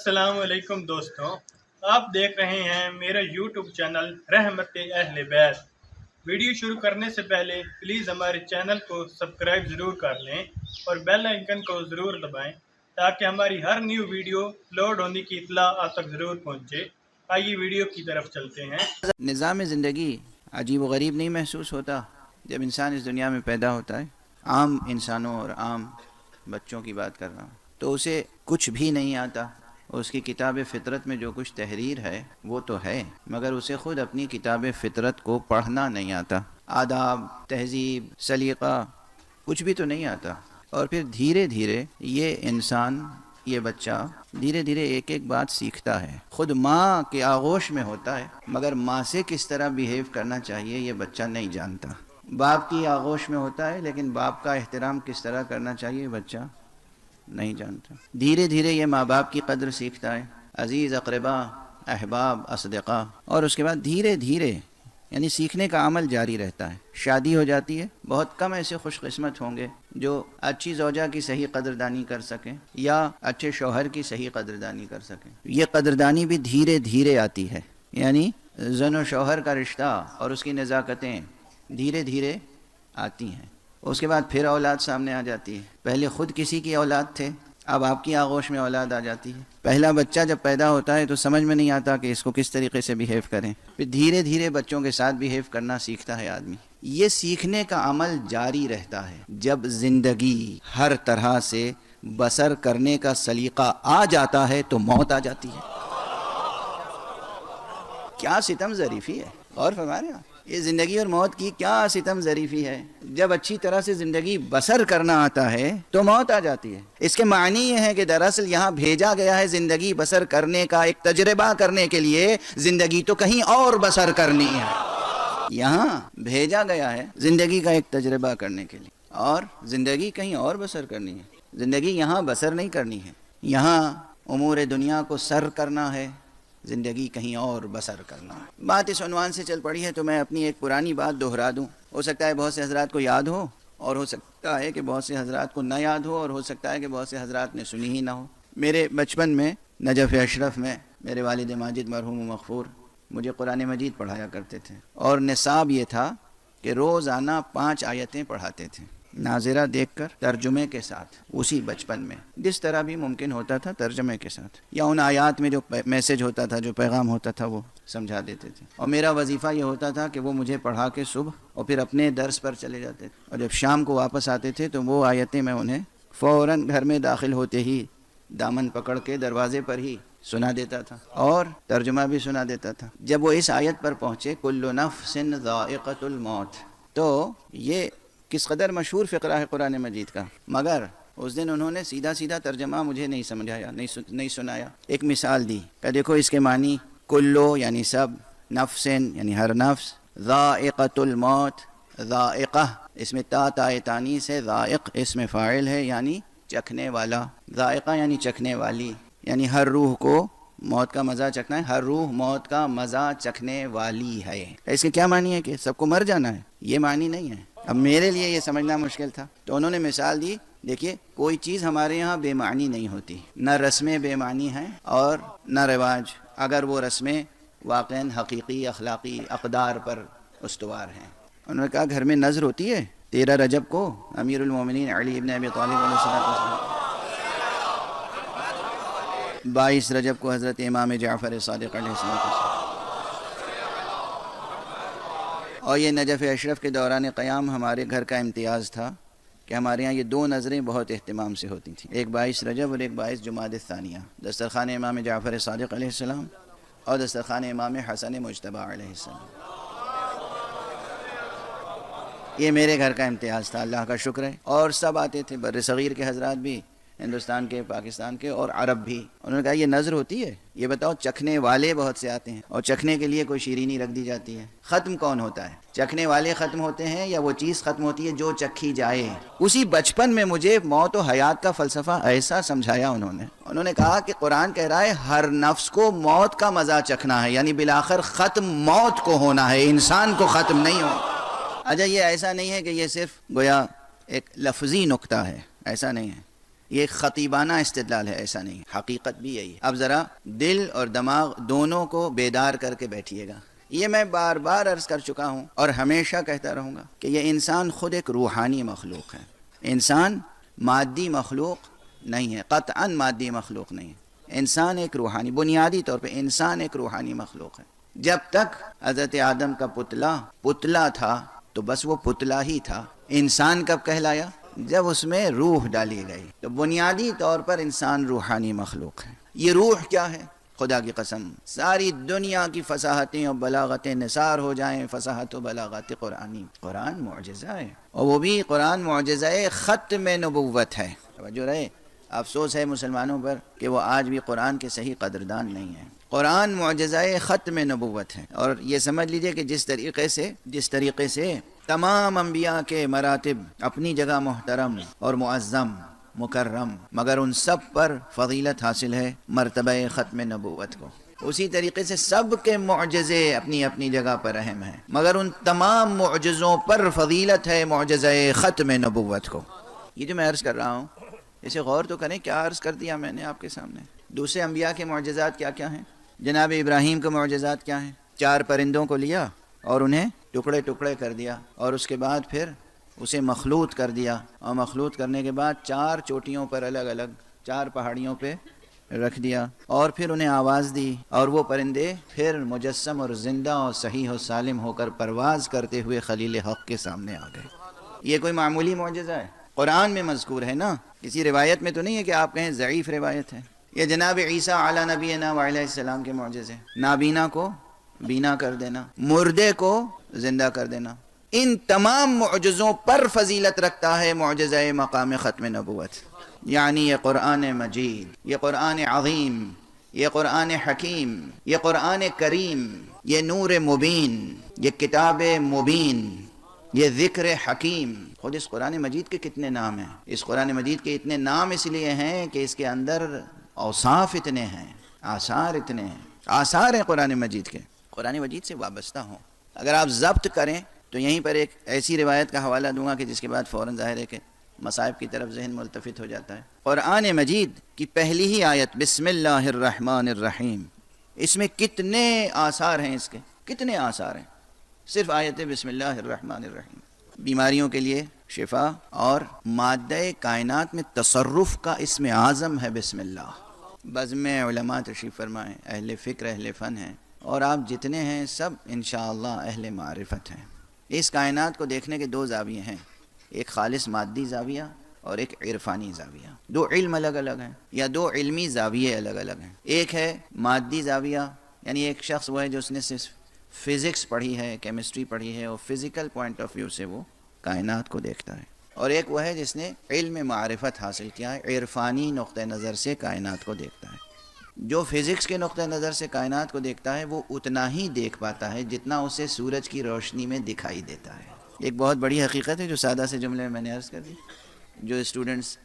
السلام علیکم دوستوں، آپ دیکھ رہے ہیں میرا یوٹیوب چینل رحمت اہل بیت۔ ویڈیو شروع کرنے سے پہلے پلیز ہمارے چینل کو سبسکرائب ضرور کر لیں اور بیل آئیکن کو ضرور دبائیں تاکہ ہماری ہر نیو ویڈیو لوڈ ہونے کی اطلاع آپ تک ضرور پہنچے۔ آئیے ویڈیو کی طرف چلتے ہیں۔ نظام زندگی عجیب و غریب نہیں محسوس ہوتا جب انسان اس دنیا میں پیدا ہوتا ہے؟ عام انسانوں اور عام بچوں کی بات کر رہا ہوں، تو اسے کچھ بھی نہیں آتا۔ اس کی کتاب فطرت میں جو کچھ تحریر ہے وہ تو ہے، مگر اسے خود اپنی کتاب فطرت کو پڑھنا نہیں آتا۔ آداب، تہذیب، سلیقہ کچھ بھی تو نہیں آتا۔ اور پھر دھیرے دھیرے یہ انسان، یہ بچہ دھیرے دھیرے ایک ایک بات سیکھتا ہے۔ خود ماں کے آغوش میں ہوتا ہے، مگر ماں سے کس طرح بیہیو کرنا چاہیے یہ بچہ نہیں جانتا۔ باپ کی آغوش میں ہوتا ہے، لیکن باپ کا احترام کس طرح کرنا چاہیے یہ بچہ نہیں جانتا۔ دھیرے دھیرے یہ ماں باپ کی قدر سیکھتا ہے، عزیز، اقربا، احباب، اصدقاء، اور اس کے بعد دھیرے دھیرے یعنی سیکھنے کا عمل جاری رہتا ہے۔ شادی ہو جاتی ہے، بہت کم ایسے خوش قسمت ہوں گے جو اچھی زوجہ کی صحیح قدردانی کر سکیں یا اچھے شوہر کی صحیح قدردانی کر سکیں۔ یہ قدردانی بھی دھیرے دھیرے آتی ہے، یعنی زن و شوہر کا رشتہ اور اس کی نزاکتیں دھیرے دھیرے آتی ہیں۔ اس کے بعد پھر اولاد سامنے آ جاتی ہے۔ پہلے خود کسی کی اولاد تھے، اب آپ کی آغوش میں اولاد آ جاتی ہے۔ پہلا بچہ جب پیدا ہوتا ہے تو سمجھ میں نہیں آتا کہ اس کو کس طریقے سے بیہیو کریں، پھر دھیرے دھیرے بچوں کے ساتھ بیہیو کرنا سیکھتا ہے آدمی۔ یہ سیکھنے کا عمل جاری رہتا ہے۔ جب زندگی ہر طرح سے بسر کرنے کا سلیقہ آ جاتا ہے تو موت آ جاتی ہے۔ کیا ستم ظریفی ہے، غور فرما رہے ہیں؟ یہ زندگی اور موت کی کیا ستم ظریفی ہے۔ جب اچھی طرح سے زندگی بسر کرنا آتا ہے تو موت آ جاتی ہے۔ اس کے معنی یہ ہے کہ دراصل یہاں بھیجا گیا ہے زندگی بسر کرنے کا ایک تجربہ کرنے کے لیے، زندگی تو کہیں اور بسر کرنی ہے۔ یہاں بھیجا گیا ہے زندگی کا ایک تجربہ کرنے کے لیے، اور زندگی کہیں اور بسر کرنی ہے۔ زندگی یہاں بسر نہیں کرنی ہے، یہاں امور دنیا کو سر کرنا ہے، زندگی کہیں اور بسر کرنا ہے۔ بات اس عنوان سے چل پڑی ہے تو میں اپنی ایک پرانی بات دہرا دوں۔ ہو سکتا ہے بہت سے حضرات کو یاد ہو، اور ہو سکتا ہے کہ بہت سے حضرات کو نہ یاد ہو، اور ہو سکتا ہے کہ بہت سے حضرات نے سنی ہی نہ ہو۔ میرے بچپن میں نجف اشرف میں میرے والد ماجد مرحوم مغفور مجھے قرآن مجید پڑھایا کرتے تھے، اور نصاب یہ تھا کہ روزانہ 5 آیتیں پڑھاتے تھے، ناظرہ دیکھ کر ترجمے کے ساتھ، اسی بچپن میں جس طرح بھی ممکن ہوتا تھا ترجمے کے ساتھ، یا ان آیات میں جو میسج ہوتا تھا، جو پیغام ہوتا تھا وہ سمجھا دیتے تھے۔ اور میرا وظیفہ یہ ہوتا تھا کہ وہ مجھے پڑھا کے صبح اور پھر اپنے درس پر چلے جاتے تھے، اور جب شام کو واپس آتے تھے تو وہ آیتیں میں انہیں فوراً گھر میں داخل ہوتے ہی دامن پکڑ کے دروازے پر ہی سنا دیتا تھا، اور ترجمہ بھی سنا دیتا تھا۔ جب وہ اس آیت پر پہنچے کل نفس ذائقۃ الموت، تو یہ کس قدر مشہور فقرہ ہے قرآن مجید کا، مگر اس دن انہوں نے سیدھا سیدھا ترجمہ مجھے نہیں سمجھایا، نہیں سنایا۔ ایک مثال دی کہ دیکھو اس کے معنی کلو یعنی سب، نفسن یعنی ہر نفس، ذائقۃ الموت، ذائقہ اس میں تا تانیث ہے، ذائق اس میں فاعل ہے یعنی چکھنے والا، ذائقہ یعنی چکھنے والی، یعنی ہر روح کو موت کا مزہ چکھنا ہے، ہر روح موت کا مزہ چکھنے والی ہے۔ اس کے کیا معنی ہے کہ سب کو مر جانا ہے؟ یہ معنی نہیں ہے۔ اب میرے لیے یہ سمجھنا مشکل تھا، تو انہوں نے مثال دی، دیکھیے کوئی چیز ہمارے یہاں بے معنی نہیں ہوتی، نہ رسمیں بے معنی ہیں اور نہ رواج، اگر وہ رسمیں واقعاً حقیقی اخلاقی اقدار پر استوار ہیں۔ انہوں نے کہا گھر میں نذر ہوتی ہے 13 رجب کو امیر المومنین علی ابن ابی طالب علیہ السلام، 22 رجب کو حضرت امام جعفر صادق علیہ السلام، اور یہ نجف اشرف کے دوران قیام ہمارے گھر کا امتیاز تھا کہ ہمارے ہاں یہ 2 نظریں بہت اہتمام سے ہوتی تھیں، ایک 22 رجب اور ایک 22 جمادی الثانیہ، دسترخوان امام جعفر صادق علیہ السلام اور دسترخوان امام حسن مجتبی علیہ السلام۔ یہ میرے گھر کا امتیاز تھا، اللہ کا شکر ہے۔ اور سب آتے تھے، بر صغیر کے حضرات بھی، ہندوستان کے، پاکستان کے اور عرب بھی۔ انہوں نے کہا یہ نظر ہوتی ہے، یہ بتاؤ چکھنے والے بہت سے آتے ہیں، اور چکھنے کے لیے کوئی شیرینی رکھ دی جاتی ہے، ختم کون ہوتا ہے؟ چکھنے والے ختم ہوتے ہیں یا وہ چیز ختم ہوتی ہے جو چکھی جائے؟ اسی بچپن میں مجھے موت و حیات کا فلسفہ ایسا سمجھایا انہوں نے کہا کہ قرآن کہہ رہا ہے ہر نفس کو موت کا مزہ چکھنا ہے، یعنی بالآخر ختم موت کو ہونا ہے، انسان کو ختم نہیں ہونا۔ اچھا یہ ایسا نہیں ہے کہ یہ صرف گویا ایک لفظی نکتہ ہے، ایسا نہیں ہے، یہ ایک خطیبانہ استدلال ہے، ایسا نہیں، حقیقت بھی یہی ہے۔ اب ذرا دل اور دماغ دونوں کو بیدار کر کے بیٹھیے گا۔ یہ میں بار بار عرض کر چکا ہوں اور ہمیشہ کہتا رہوں گا کہ یہ انسان خود ایک روحانی مخلوق ہے، انسان مادی مخلوق نہیں ہے، قطعاً مادی مخلوق نہیں ہے، انسان ایک روحانی، بنیادی طور پہ انسان ایک روحانی مخلوق ہے۔ جب تک حضرت آدم کا پتلا تھا تو بس وہ پتلا ہی تھا۔ انسان کب کہلایا؟ جب اس میں روح ڈالی گئی۔ تو بنیادی طور پر انسان روحانی مخلوق ہے۔ یہ روح کیا ہے؟ خدا کی قسم ساری دنیا کی فصاحتیں اور بلاغتیں نثار ہو جائیں، فصاحت و بلاغت قرآنی، قرآن معجزہ ہے، اور وہ بھی قرآن معجزہ ختم نبوت ہے۔ توجہ رہے، افسوس ہے مسلمانوں پر کہ وہ آج بھی قرآن کے صحیح قدردان نہیں ہیں۔ قرآن معجزہ ختم نبوت ہے، اور یہ سمجھ لیجئے کہ جس طریقے سے تمام انبیاء کے مراتب اپنی جگہ محترم اور معظم مکرم، مگر ان سب پر فضیلت حاصل ہے مرتبہ ختم نبوت کو، اسی طریقے سے سب کے معجزے اپنی اپنی جگہ پر اہم ہیں، مگر ان تمام معجزوں پر فضیلت ہے معجزہ ختم نبوت کو۔ یہ جو میں عرض کر رہا ہوں اسے غور تو کریں، کیا عرض کر دیا میں نے آپ کے سامنے۔ دوسرے انبیاء کے معجزات کیا کیا ہیں؟ جناب ابراہیم کے معجزات کیا ہیں؟ 4 پرندوں کو لیا اور انہیں ٹکڑے ٹکڑے کر دیا، اور اس کے بعد پھر اسے مخلوط کر دیا، اور مخلوط کرنے کے بعد 4 چوٹیوں پر الگ الگ 4 پہاڑیوں پہ رکھ دیا، اور پھر انہیں آواز دی، اور وہ پرندے پھر مجسم اور زندہ اور صحیح و سالم ہو کر پرواز کرتے ہوئے خلیل حق کے سامنے آ گئے۔ یہ کوئی معمولی معجزہ ہے؟ قرآن میں مذکور ہے نا، کسی روایت میں تو نہیں ہے کہ آپ کہیں ضعیف روایت ہے۔ یہ جناب عیسیٰ علی نبینا وعلیہ السلام کے معجزے، نابینا کو بینا کر دینا، مردے کو زندہ کر دینا، ان تمام معجزوں پر فضیلت رکھتا ہے معجزہ مقام ختم نبوت۔ یعنی یہ قرآن مجید، یہ قرآن عظیم، یہ قرآن حکیم، یہ قرآن کریم، یہ نور مبین، یہ کتاب مبین، یہ ذکر حکیم۔ خود اس قرآن مجید کے کتنے نام ہیں؟ اس قرآن مجید کے اتنے نام اس لیے ہیں کہ اس کے اندر اوصاف اتنے ہیں، آثار اتنے ہیں، آثار ہیں قرآن مجید کے، قرآن مجید سے وابستہ ہوں۔ اگر آپ ضبط کریں تو یہیں پر ایک ایسی روایت کا حوالہ دوں گا کہ جس کے بعد فوراً ظاہر ہے کہ مصائب کی طرف ذہن ملتفت ہو جاتا ہے۔ قرآن مجید کی پہلی ہی آیت بسم اللہ الرحمن الرحیم، اس میں کتنے آثار ہیں، اس کے کتنے آثار ہیں، صرف آیت بسم اللہ الرحمن الرحیم۔ بیماریوں کے لیے شفا، اور مادہ کائنات میں تصرف کا اسم اعظم ہے بسم اللہ۔ بزم علماء تشریف فرمائیں، اہل فکر اہل فن ہیں، اور آپ جتنے ہیں سب انشاءاللہ اہل معرفت ہیں۔ اس کائنات کو دیکھنے کے 2 زاویے ہیں، ایک خالص مادی زاویہ اور ایک عرفانی زاویہ۔ 2 علم الگ الگ ہیں، یا 2 علمی زاویے الگ الگ ہیں۔ ایک ہے مادی زاویہ، یعنی ایک شخص وہ ہے جو اس نے صرف فزکس پڑھی ہے، کیمسٹری پڑھی ہے، اور فزیکل پوائنٹ آف ویو سے وہ کائنات کو دیکھتا ہے، اور ایک وہ ہے جس نے علم معرفت حاصل کیا ہے، عرفانی نقطہ نظر سے کائنات کو دیکھتا ہے۔ جو فزکس کے نقطہ نظر سے کائنات کو دیکھتا ہے وہ اتنا ہی دیکھ پاتا ہے جتنا اسے سورج کی روشنی میں دکھائی دیتا ہے۔ ایک بہت بڑی حقیقت ہے جو سادہ سے جملے میں نے عرض کر دی۔ جو اسٹوڈنٹس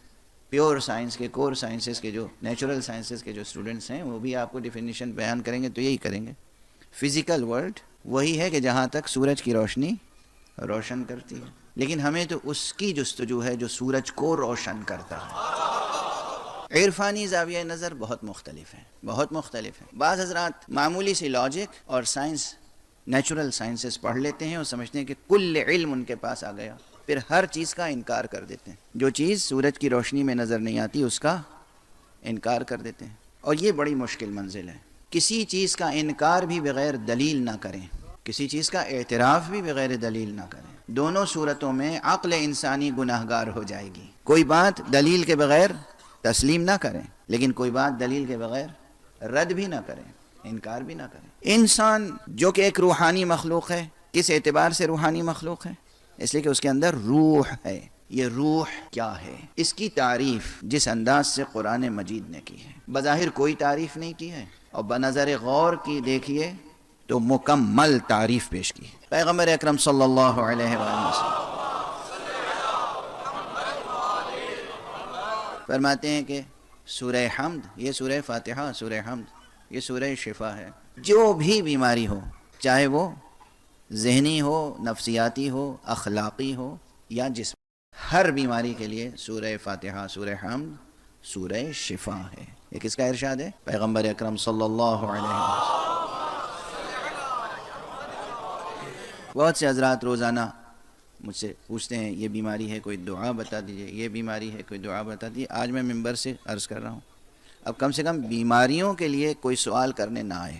پیور سائنس کے، کور سائنسز کے، جو نیچرل سائنسز کے جو اسٹوڈنٹس ہیں، وہ بھی آپ کو ڈیفینیشن بیان کریں گے تو یہی کریں گے، فزیکل ورلڈ وہی ہے کہ جہاں تک سورج کی روشنی روشن کرتی ہے، لیکن ہمیں تو اس کی جستجو ہے جو سورج کو روشن کرتا ہے۔ عرفانی زاویہ نظر بہت مختلف ہے، بہت مختلف ہے۔ بعض حضرات معمولی سی لاجک اور سائنس، نیچرل سائنسز پڑھ لیتے ہیں اور سمجھتے ہیں کہ کل علم ان کے پاس آ گیا، پھر ہر چیز کا انکار کر دیتے ہیں، جو چیز سورج کی روشنی میں نظر نہیں آتی اس کا انکار کر دیتے ہیں، اور یہ بڑی مشکل منزل ہے۔ کسی چیز کا انکار بھی بغیر دلیل نہ کریں، کسی چیز کا اعتراف بھی بغیر دلیل نہ کریں، دونوں صورتوں میں عقل انسانی گناہگار ہو جائے گی۔ کوئی بات دلیل کے بغیر تسلیم نہ کریں، لیکن کوئی بات دلیل کے بغیر رد بھی نہ کریں، انکار بھی نہ کریں۔ انسان جو کہ ایک روحانی مخلوق ہے، کس اعتبار سے روحانی مخلوق ہے؟ اس لیے کہ اس کے اندر روح ہے۔ یہ روح کیا ہے؟ اس کی تعریف جس انداز سے قرآن مجید نے کی ہے، بظاہر کوئی تعریف نہیں کی ہے، اور بنظر غور کی دیکھیے تو مکمل تعریف پیش کی ہے۔ پیغمبر اکرم صلی اللہ علیہ وآلہ وسلم فرماتے ہیں کہ سورہ حمد، یہ سورہ فاتحہ، سورہ حمد، یہ سورہ شفا ہے۔ جو بھی بیماری ہو، چاہے وہ ذہنی ہو، نفسیاتی ہو، اخلاقی ہو یا جسم، ہر بیماری کے لیے سورہ فاتحہ، سورہ حمد سورہ شفا ہے۔ یہ کس کا ارشاد ہے؟ پیغمبر اکرم صلی اللہ علیہ وسلم۔ بہت سے حضرات روزانہ مجھ سے پوچھتے ہیں یہ بیماری ہے کوئی دعا بتا دیجئے، یہ بیماری ہے کوئی دعا بتا دیجئے۔ آج میں ممبر سے عرض کر رہا ہوں، اب کم سے کم بیماریوں کے لیے کوئی سوال کرنے نہ آئے۔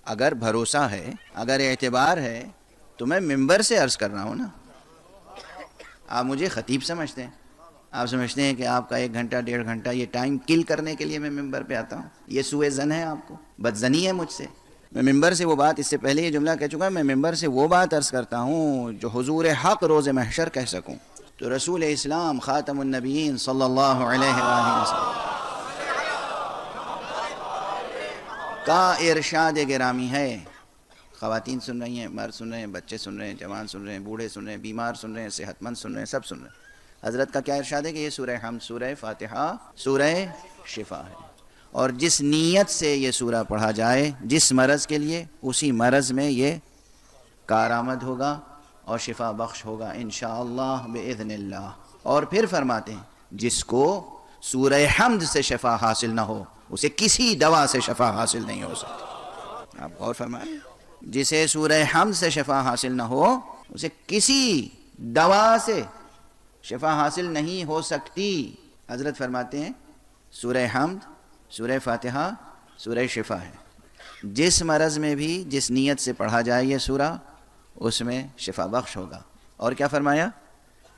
اگر بھروسہ ہے، اگر اعتبار ہے تو میں ممبر سے عرض کر رہا ہوں نا۔ آپ مجھے خطیب سمجھتے ہیں، آپ سمجھتے ہیں کہ آپ کا 1 گھنٹہ 1.5 گھنٹہ یہ ٹائم کل کرنے کے لیے میں ممبر پہ آتا ہوں، یہ سوء ظن ہے آپ کو، بدظنی ہے مجھ سے۔ میں ممبر سے وہ بات، اس سے پہلے یہ جملہ کہہ چکا، میں ممبر سے وہ بات عرض کرتا ہوں جو حضور حق روز محشر کہہ سکوں۔ تو رسول اسلام خاتم النبیین صلی اللہ علیہ وآلہ وسلم کا ارشاد گرامی ہے۔ خواتین سن رہی ہیں، مرد سن رہے ہیں، بچے سن رہے ہیں، جوان سن رہے ہیں، بوڑھے سن رہے ہیں، بیمار سن رہے ہیں، صحت مند سن رہے ہیں، سب سن رہے ہیں۔ حضرت کا کیا ارشاد ہے کہ یہ سورہ حمد، سورہ فاتحہ، سورہ شفا ہے، اور جس نیت سے یہ سورہ پڑھا جائے جس مرض کے لیے، اسی مرض میں یہ کارآمد ہوگا اور شفا بخش ہوگا انشاءاللہ بإذن اللہ۔ اور پھر فرماتے ہیں جس کو سورہ حمد سے شفا حاصل نہ ہو اسے کسی دوا سے شفا حاصل نہیں ہو سکتی۔ آپ غور فرمائیں، جسے سورہ حمد سے شفا حاصل نہ ہو اسے کسی دوا سے شفا حاصل نہیں ہو سکتی۔ حضرت فرماتے ہیں سورہ حمد، سورہ فاتحہ، سورہ شفا ہے، جس مرض میں بھی جس نیت سے پڑھا جائے یہ سورہ اس میں شفا بخش ہوگا۔ اور کیا فرمایا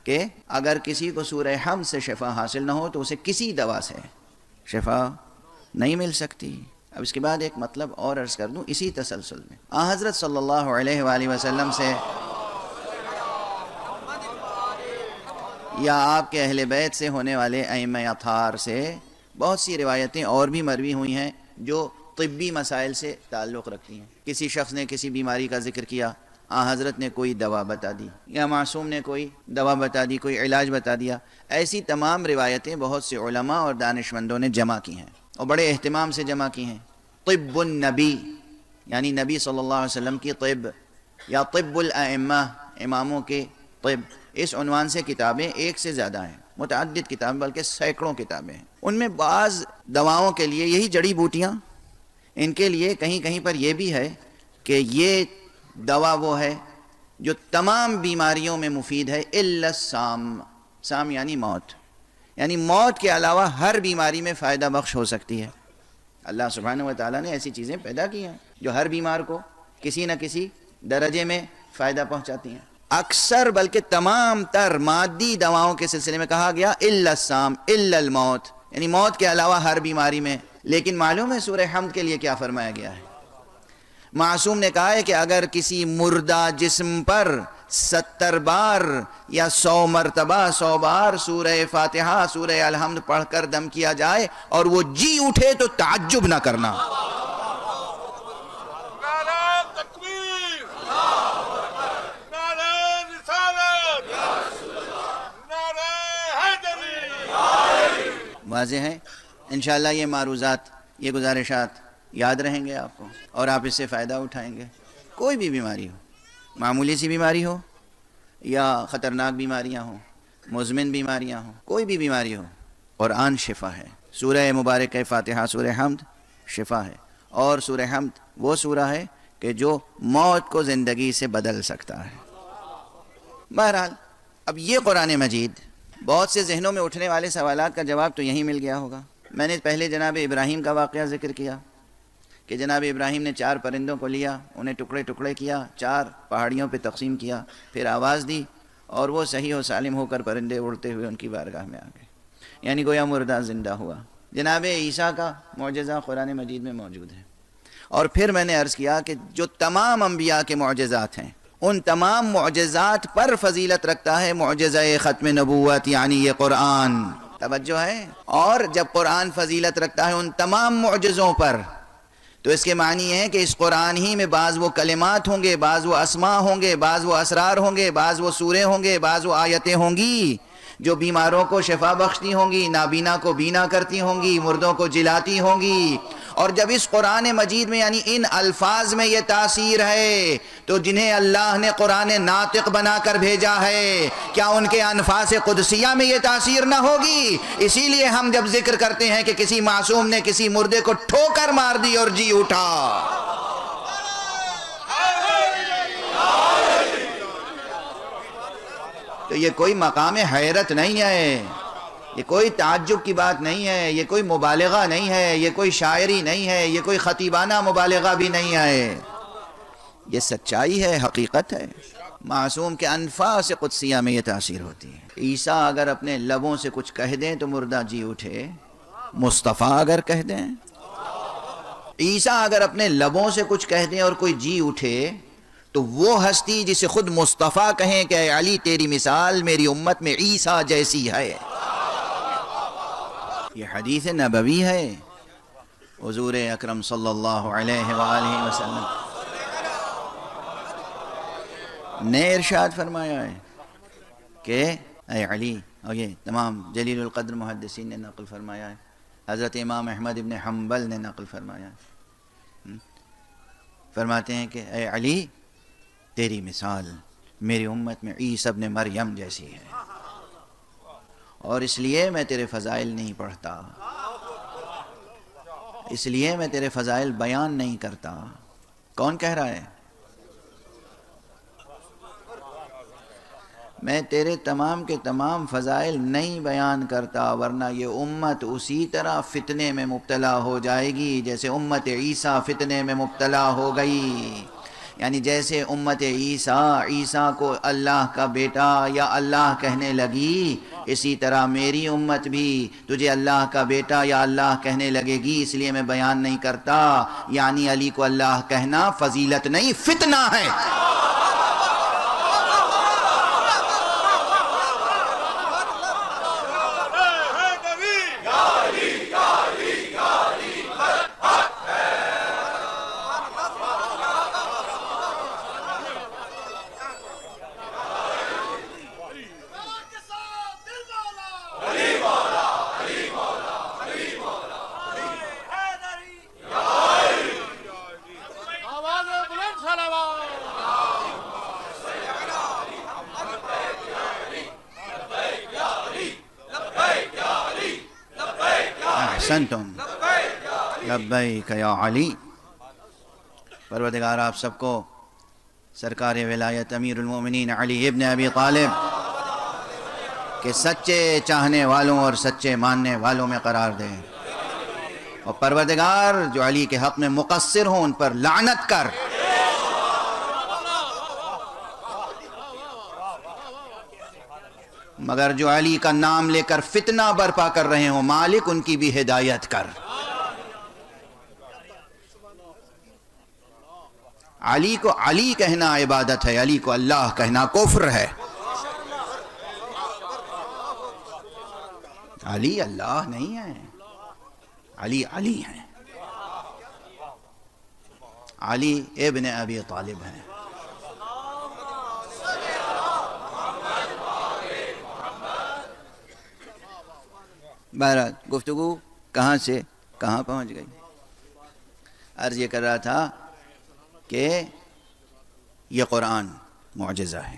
کہ اگر کسی کو سورہ حمد سے شفا حاصل نہ ہو تو اسے کسی دوا سے شفا نہیں مل سکتی۔ اب اس کے بعد ایک مطلب اور عرض کر دوں اسی تسلسل میں، حضرت صلی اللہ علیہ وآلہ وسلم سے یا آپ کے اہل بیت سے ہونے والے ائمہ اطہار سے بہت سی روایتیں اور بھی مروی ہوئی ہیں جو طبی مسائل سے تعلق رکھتی ہیں۔ کسی شخص نے کسی بیماری کا ذکر کیا، حضرت نے کوئی دوا بتا دی، یا معصوم نے کوئی دوا بتا دی، کوئی علاج بتا دیا۔ ایسی تمام روایتیں بہت سے علماء اور دانشمندوں نے جمع کی ہیں اور بڑے اہتمام سے جمع کی ہیں۔ طب النبی یعنی نبی صلی اللہ علیہ وسلم کی طب، یا طب الائمہ اماموں کے طب، اس عنوان سے کتابیں ایک سے زیادہ ہیں، متعدد کتابیں بلکہ سینکڑوں کتابیں ہیں۔ ان میں بعض دواؤں کے لیے یہی جڑی بوٹیاں، ان کے لیے کہیں کہیں پر یہ بھی ہے کہ یہ دوا وہ ہے جو تمام بیماریوں میں مفید ہے الا السام، سام یعنی موت، یعنی موت کے علاوہ ہر بیماری میں فائدہ بخش ہو سکتی ہے۔ اللہ سبحانہ و تعالیٰ نے ایسی چیزیں پیدا کی ہیں جو ہر بیمار کو کسی نہ کسی درجے میں فائدہ پہنچاتی ہیں۔ اکثر بلکہ تمام تر مادی دواؤں کے سلسلے میں کہا گیا الا السام الا الموت، یعنی موت کے علاوہ ہر بیماری میں۔ لیکن معلوم ہے سورہ حمد کے لیے کیا فرمایا گیا ہے؟ معصوم نے کہا ہے کہ اگر کسی مردہ جسم پر 70 بار یا 100 مرتبہ 100 بار سورہ فاتحہ، سورہ الحمد پڑھ کر دم کیا جائے اور وہ جی اٹھے تو تعجب نہ کرنا۔ واضح ہے انشاءاللہ یہ معروضات، یہ گزارشات یاد رہیں گے آپ کو اور آپ اس سے فائدہ اٹھائیں گے۔ کوئی بھی بیماری ہو، معمولی سی بیماری ہو یا خطرناک بیماریاں ہوں، مزمن بیماریاں ہوں، کوئی بھی بیماری ہو، قرآن شفا ہے۔ سورہ مبارکہ فاتحہ، سورہ حمد شفا ہے، اور سورہ حمد وہ سورہ ہے کہ جو موت کو زندگی سے بدل سکتا ہے۔ بہرحال اب یہ قرآن مجید، بہت سے ذہنوں میں اٹھنے والے سوالات کا جواب تو یہیں مل گیا ہوگا۔ میں نے پہلے جناب ابراہیم کا واقعہ ذکر کیا کہ جناب ابراہیم نے 4 پرندوں کو لیا، انہیں ٹکڑے ٹکڑے کیا، 4 پہاڑیوں پہ تقسیم کیا، پھر آواز دی اور وہ صحیح و سالم ہو کر پرندے اڑتے ہوئے ان کی بارگاہ میں آ گئے، یعنی گویا مردہ زندہ ہوا۔ جناب عیسیٰ کا معجزہ قرآن مجید میں موجود ہے۔ اور پھر میں نے عرض کیا کہ جو تمام انبیاء کے معجزات ہیں ان تمام معجزات پر فضیلت رکھتا ہے معجزہ ختم نبوت، یعنی یہ قرآن۔ توجہ ہے؟ اور جب قرآن فضیلت رکھتا ہے ان تمام معجزوں پر تو اس کے معنی یہ ہے کہ اس قرآن ہی میں بعض وہ کلمات ہوں گے، بعض وہ اسماء ہوں گے، بعض وہ اسرار ہوں گے، بعض وہ سورے ہوں گے، بعض وہ آیتیں ہوں گی جو بیماروں کو شفا بخشتی ہوں گی، نابینا کو بینا کرتی ہوں گی، مردوں کو جلاتی ہوں گی، اور جب اس قرآن مجید میں یعنی ان الفاظ میں یہ تاثیر ہے تو جنہیں اللہ نے قرآن ناطق بنا کر بھیجا ہے کیا ان کے انفاس قدسیہ میں یہ تاثیر نہ ہوگی؟ اسی لیے ہم جب ذکر کرتے ہیں کہ کسی معصوم نے کسی مردے کو ٹھوکر مار دی اور جی اٹھا، تو یہ کوئی مقام حیرت نہیں ہے، یہ کوئی تعجب کی بات نہیں ہے، یہ کوئی مبالغہ نہیں ہے، یہ کوئی شاعری نہیں ہے، یہ کوئی خطیبانہ مبالغہ بھی نہیں ہے، یہ سچائی ہے، حقیقت ہے۔ معصوم کے انفاس قدسیہ میں یہ تاثیر ہوتی ہے۔ عیسیٰ اگر اپنے لبوں سے کچھ کہہ دیں تو مردہ جی اٹھے، مصطفیٰ اگر کہہ دیں، عیسیٰ اگر اپنے لبوں سے کچھ کہہ دیں اور کوئی جی اٹھے تو وہ ہستی جسے خود مصطفیٰ کہیں کہ اے علی تیری مثال میری امت میں عیسیٰ جیسی ہے، یہ حدیث نبوی ہے۔ حضور اکرم صلی اللہ علیہ وآلہ وسلم نے ارشاد فرمایا ہے کہ اے علی، اور یہ تمام جلیل القدر محدثین نے نقل فرمایا ہے، حضرت امام احمد ابن حنبل نے نقل فرمایا ہے، فرماتے ہیں کہ اے علی تیری مثال میری امت میں عیسی ابن مریم جیسی ہے، اور اس لیے میں تیرے فضائل نہیں پڑھتا، اس لیے میں تیرے فضائل بیان نہیں کرتا۔ کون کہہ رہا ہے؟ میں تیرے تمام کے تمام فضائل نہیں بیان کرتا، ورنہ یہ امت اسی طرح فتنے میں مبتلا ہو جائے گی جیسے امت عیسیٰ فتنے میں مبتلا ہو گئی، یعنی جیسے امت عیسیٰ کو اللہ کا بیٹا یا اللہ کہنے لگی، اسی طرح میری امت بھی تجھے اللہ کا بیٹا یا اللہ کہنے لگے گی، اس لیے میں بیان نہیں کرتا۔ یعنی علی کو اللہ کہنا فضیلت نہیں، فتنہ ہے۔ احسنتم لبیک یا علی۔ پروردگار آپ سب کو سرکار ولایت امیر المومنین علی ابن ابی طالب کے سچے چاہنے والوں اور سچے ماننے والوں میں قرار دے، اور پروردگار جو علی کے حق میں مقصر ہوں ان پر لعنت کر۔ مگر جو علی کا نام لے کر فتنہ برپا کر رہے ہوں مالک ان کی بھی ہدایت کر۔ علی کو علی کہنا عبادت ہے، علی کو اللہ کہنا کفر ہے۔ علی اللہ نہیں ہے، علی علی ہے، علی ابن ابی طالب ہے۔ بہرحال گفتگو کہاں سے کہاں پہنچ گئی؟ عرض یہ کر رہا تھا کہ یہ قرآن معجزہ ہے،